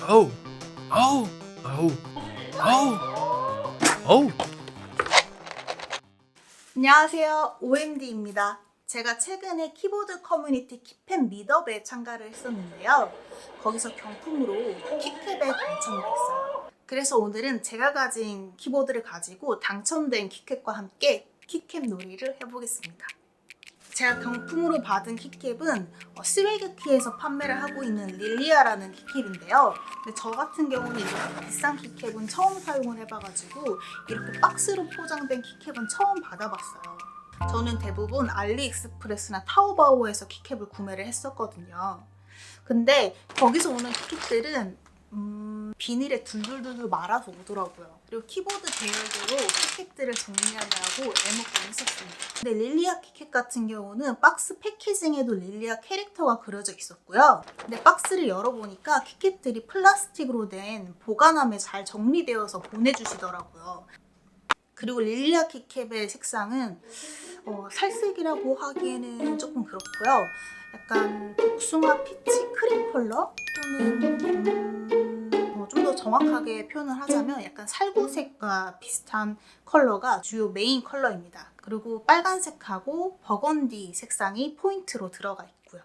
어우, 어우, 어우, 어우, 어우. 안녕하세요. OMD입니다. 제가 최근에 키보드 커뮤니티 키펜 미더에 참가를 했었는데요. 거기서 경품으로 키캡에 당첨이 됐어요. 그래서 오늘은 제가 가진 키보드를 가지고 당첨된 키캡과 함께 키캡 놀이를 해보겠습니다. 제가 경품으로 받은 키캡은 스웨그키에서 판매를 하고 있는 릴리아라는 키캡인데요. 근데 저 같은 경우는 이렇게 비싼 키캡은 처음 사용을 해봐가지고 이렇게 박스로 포장된 키캡은 처음 받아봤어요. 저는 대부분 알리익스프레스나 타오바오에서 키캡을 구매를 했었거든요. 근데 거기서 오는 키캡들은 비닐에 둘둘둘 말아서 오더라고요. 그리고 키보드 계열대로 키캡들을 정리하느라고 애먹고 있었습니다. 근데 릴리아 키캡 같은 경우는 박스 패키징에도 릴리아 캐릭터가 그려져 있었고요. 근데 박스를 열어보니까 키캡들이 플라스틱으로 된 보관함에 잘 정리되어서 보내주시더라고요. 그리고 릴리아 키캡의 색상은 살색이라고 하기에는 조금 그렇고요. 약간 복숭아 피치 크림 컬러 또는 좀 더 정확하게 표현을 하자면 약간 살구색과 비슷한 컬러가 주요 메인 컬러입니다. 그리고 빨간색하고 버건디 색상이 포인트로 들어가 있고요.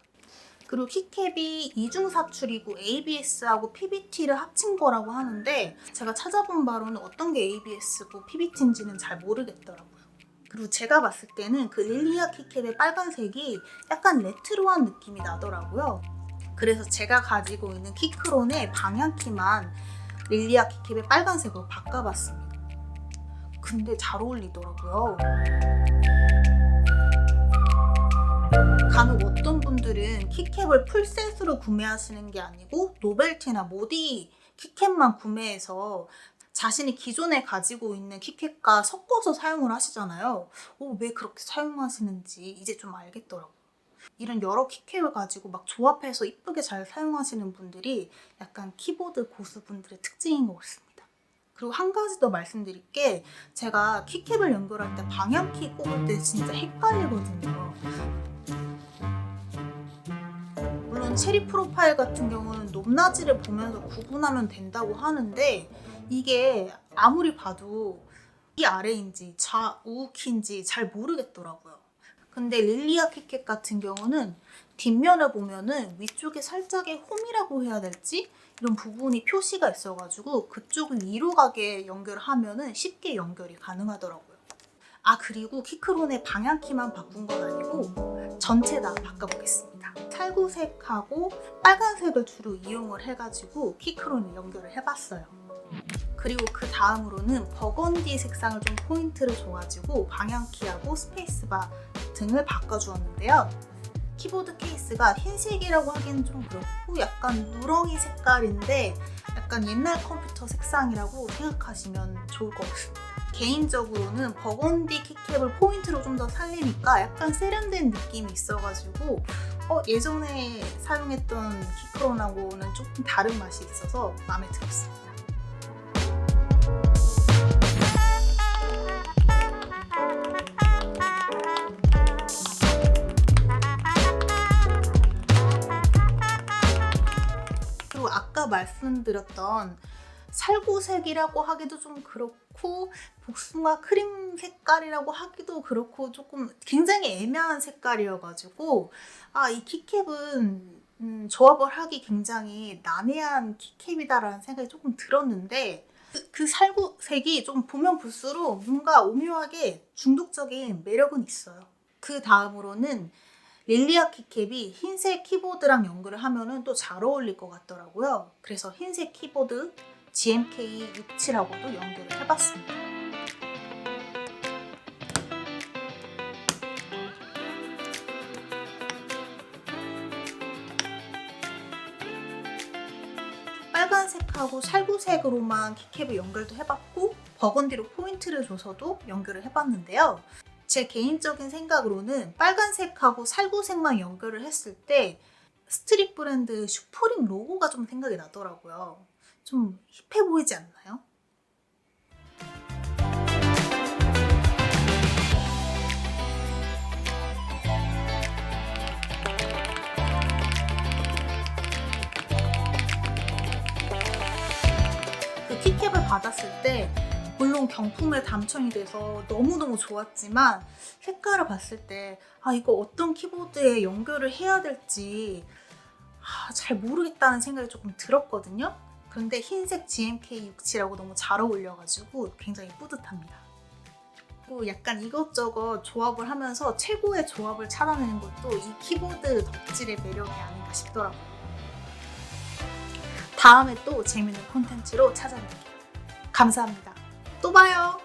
그리고 키캡이 이중사출이고 ABS하고 PBT를 합친 거라고 하는데 제가 찾아본 바로는 어떤 게 ABS고 PBT인지는 잘 모르겠더라고요. 그리고 제가 봤을 때는 그 릴리아 키캡의 빨간색이 약간 레트로한 느낌이 나더라고요. 그래서 제가 가지고 있는 키크론의 방향키만 릴리아 키캡의 빨간색으로 바꿔봤습니다. 근데 잘 어울리더라고요. 간혹 어떤 분들은 키캡을 풀셋으로 구매하시는 게 아니고 노벨티나 모디 키캡만 구매해서 자신이 기존에 가지고 있는 키캡과 섞어서 사용을 하시잖아요. 왜 그렇게 사용하시는지 이제 좀 알겠더라고요. 이런 여러 키캡을 가지고 막 조합해서 이쁘게 잘 사용하시는 분들이 약간 키보드 고수분들의 특징인 것 같습니다. 그리고 한 가지 더 말씀드릴 게 제가 키캡을 연결할 때 방향키 꼽을 때 진짜 헷갈리거든요. 물론 체리 프로파일 같은 경우는 높낮이를 보면서 구분하면 된다고 하는데 이게 아무리 봐도 이 아래인지 좌우키인지 잘 모르겠더라고요. 근데 릴리아 키캡 같은 경우는 뒷면을 보면은 위쪽에 살짝의 홈이라고 해야 될지 이런 부분이 표시가 있어가지고 그쪽을 위로 가게 연결하면은 쉽게 연결이 가능하더라고요. 그리고 키크론의 방향키만 바꾼 건 아니고 전체 다 바꿔보겠습니다. 살구색하고 빨간색을 주로 이용을 해가지고 키크론을 연결을 해봤어요. 그리고 그 다음으로는 버건디 색상을 좀 포인트를 줘가지고 방향키하고 스페이스바 등을 바꿔주었는데요. 키보드 케이스가 흰색이라고 하기는 좀 그렇고 약간 누렁이 색깔인데 약간 옛날 컴퓨터 색상이라고 생각하시면 좋을 것 같습니다. 개인적으로는 버건디 키캡을 포인트로 좀 더 살리니까 약간 세련된 느낌이 있어가지고 예전에 사용했던 키크론하고는 조금 다른 맛이 있어서 마음에 들었습니다. 그리고 아까 말씀드렸던 살구색이라고 하기도 좀 그렇고 복숭아 크림 색깔이라고 하기도 그렇고 조금 굉장히 애매한 색깔이어가지고 이 키캡은 조합을 하기 굉장히 난해한 키캡이다라는 생각이 조금 들었는데 그 살구색이 좀 보면 볼수록 뭔가 오묘하게 중독적인 매력은 있어요. 그 다음으로는 릴리아 키캡이 흰색 키보드랑 연결을 하면은 또 잘 어울릴 것 같더라고요. 그래서 흰색 키보드 GMK67하고도 연결을 해봤습니다. 빨간색하고 살구색으로만 키캡을 연결도 해봤고 버건디로 포인트를 줘서도 연결을 해봤는데요. 제 개인적인 생각으로는 빨간색하고 살구색만 연결을 했을 때 스트릿 브랜드 슈프림 로고가 좀 생각이 나더라고요. 좀 힙해 보이지 않나요? 받았을 때 물론 경품에 당첨이 돼서 너무너무 좋았지만 색깔을 봤을 때 이거 어떤 키보드에 연결을 해야 될지 잘 모르겠다는 생각이 조금 들었거든요. 그런데 흰색 GMK67하고 너무 잘 어울려가지고 굉장히 뿌듯합니다. 그리고 약간 이것저것 조합을 하면서 최고의 조합을 찾아내는 것도 이 키보드 덕질의 매력이 아닌가 싶더라고요. 다음에 또 재밌는 콘텐츠로 찾아뵐게요. 감사합니다. 또 봐요.